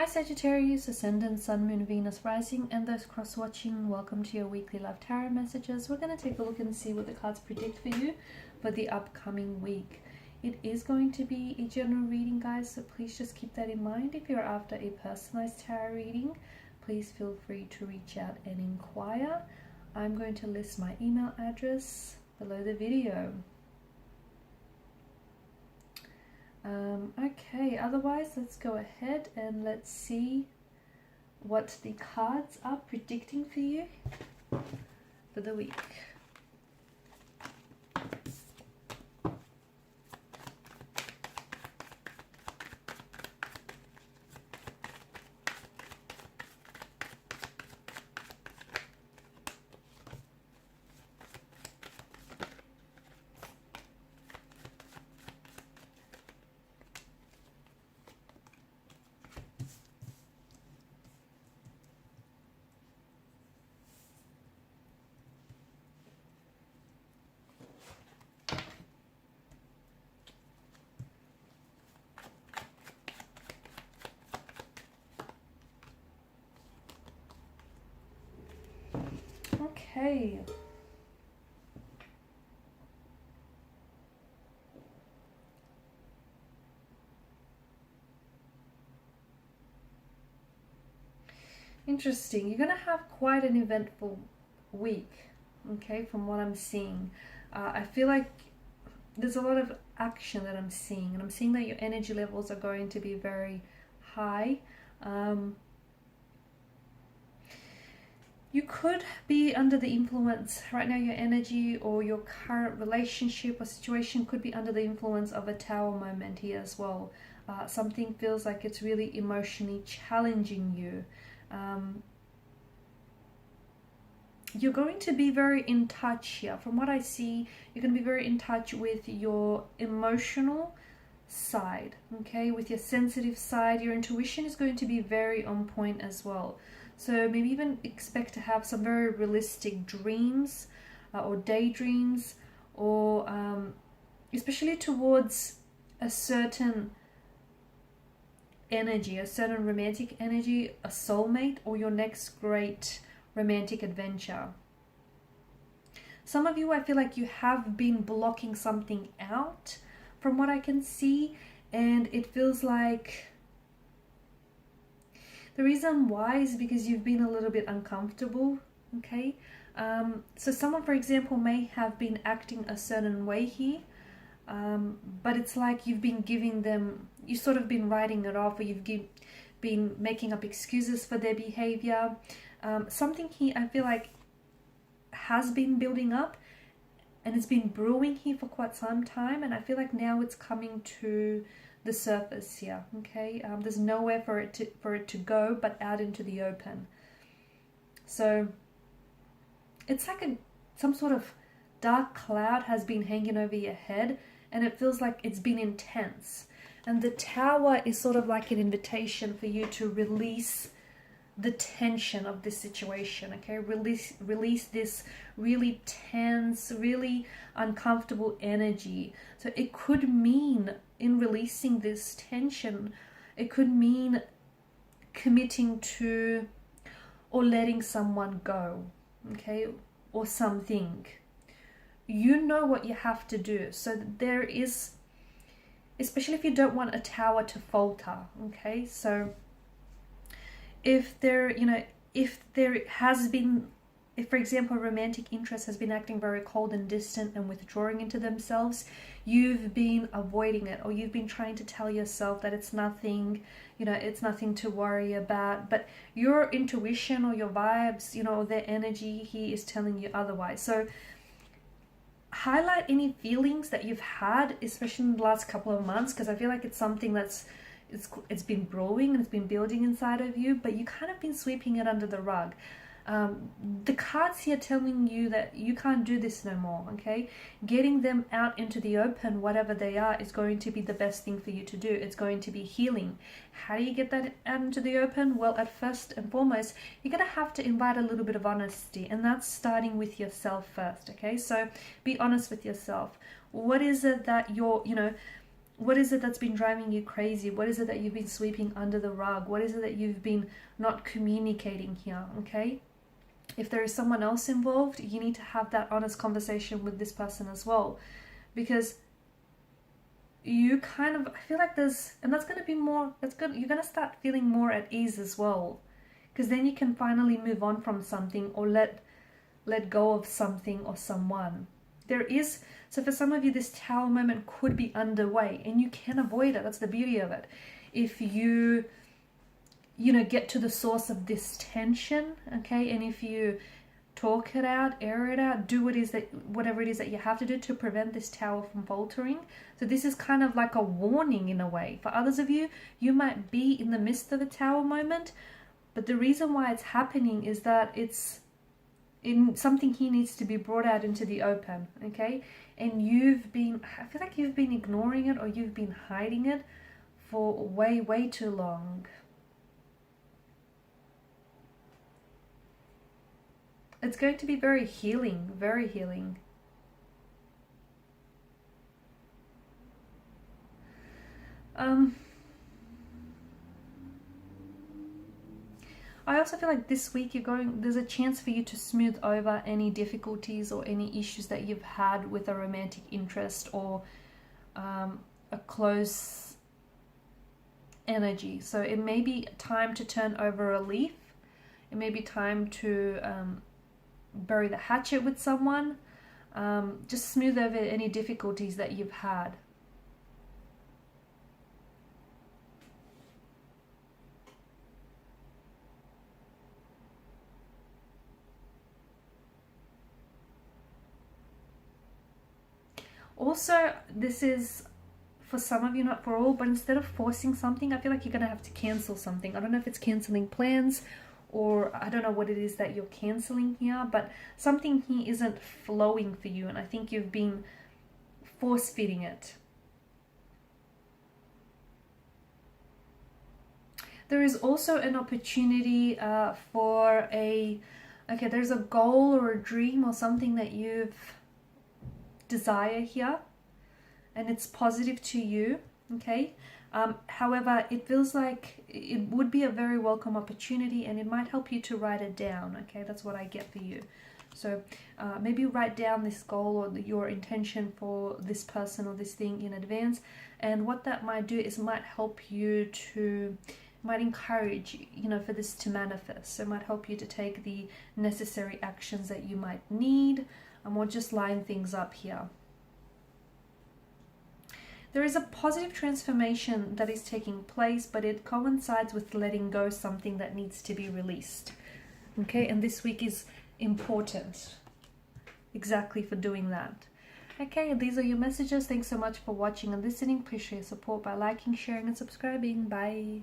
Hi Sagittarius, Ascendant, Sun, Moon, Venus, Rising, and those cross-watching, welcome to your weekly love tarot messages. We're going to take a look and see what the cards predict for you for the upcoming week. It is going to be a general reading, guys, so please just keep that in mind. If you're after a personalized tarot reading, please feel free to reach out and inquire. I'm going to list my email address below the video. Okay, otherwise let's go ahead and let's see what the cards are predicting for you for the week. Okay. Interesting. You're going to have quite an eventful week, okay, from what I'm seeing. I feel like there's a lot of action that I'm seeing, and I'm seeing that your energy levels are going to be very high. You could be under the influence right now. Your energy or your current relationship or situation could be under the influence of a tower moment here as well. Something feels like it's really emotionally challenging you. You're going to be very in touch here. From what I see, you're going to be very in touch with your emotional side, okay? With your sensitive side, your intuition is going to be very on point as well. So maybe even expect to have some very realistic dreams or daydreams, or especially towards a certain energy, a certain romantic energy, a soulmate, or your next great romantic adventure. Some of you, I feel like you have been blocking something out from what I can see, and it feels like the reason why is because you've been a little bit uncomfortable, okay? So someone, for example, may have been acting a certain way here, but it's like you've been giving them, you've sort of been writing it off, or you've been making up excuses for their behavior. Something here I feel like has been building up, and it's been brewing here for quite some time, and I feel like now it's coming to the surface here, okay? There's nowhere for it to go but out into the open. So it's like some sort of dark cloud has been hanging over your head, and it feels like it's been intense. And the tower is sort of like an invitation for you to release the tension of this situation, okay? Release this really tense, really uncomfortable energy. So it could mean, in releasing this tension, it could mean committing to or letting someone go, okay? Or something. You know what you have to do. So there is, especially if you don't want a tower to falter, okay? So if there, if there has been, if for example romantic interest has been acting very cold and distant and withdrawing into themselves, you've been avoiding it, or you've been trying to tell yourself that it's nothing, it's nothing to worry about, but your intuition or your vibes, or their energy here is telling you otherwise. So highlight any feelings that you've had, especially in the last couple of months, because I feel like it's something that's it's been brewing and it's been building inside of you, but you kind of been sweeping it under the rug. The cards here telling you that you can't do this no more, okay? Getting them out into the open, whatever they are, is going to be the best thing for you to do. It's going to be healing. How do you get that out into the open? Well, at first and foremost, you're going to have to invite a little bit of honesty, and that's starting with yourself first, okay? So be honest with yourself. What is it that you're, What is it that's been driving you crazy? What is it that you've been sweeping under the rug? What is it that you've been not communicating here? Okay. If there is someone else involved, you need to have that honest conversation with this person as well, because you kind of, I feel like there's, and that's going to be more, that's good, you're going to start feeling more at ease as well, because then you can finally move on from something, or let go of something or someone. There is, so for some of you, this Tower moment could be underway, and you can avoid it. That's the beauty of it. If you know, get to the source of this tension, okay, and if you talk it out, air it out, do whatever it is that you have to do to prevent this Tower from faltering. So this is kind of like a warning in a way. For others of you, you might be in the midst of a Tower moment, but the reason why it's happening is that it's in something here needs to be brought out into the open, okay? And I feel like you've been ignoring it, or you've been hiding it for way, way too long. It's going to be very healing, very healing. I also feel like this week there's a chance for you to smooth over any difficulties or any issues that you've had with a romantic interest, or a close energy. So it may be time to turn over a leaf. It may be time to bury the hatchet with someone. Just smooth over any difficulties that you've had. Also, this is for some of you, not for all, but instead of forcing something, I feel like you're going to have to cancel something. I don't know if it's canceling plans, or I don't know what it is that you're canceling here, but something here isn't flowing for you, and I think you've been force-feeding it. There is also an opportunity for there's a goal or a dream or something that you've desire here, and it's positive to you, okay? However, it feels like it would be a very welcome opportunity, and it might help you to write it down, okay? That's what I get for you. So maybe write down this goal or your intention for this person or this thing in advance, and what that might do is might help you to, might encourage, you know, for this to manifest. So it might help you to take the necessary actions that you might need, or just line things up here. There is a positive transformation that is taking place, but it coincides with letting go something that needs to be released. Okay, and this week is important exactly for doing that. Okay, these are your messages. Thanks so much for watching and listening. Please show your support by liking, sharing, and subscribing. Bye.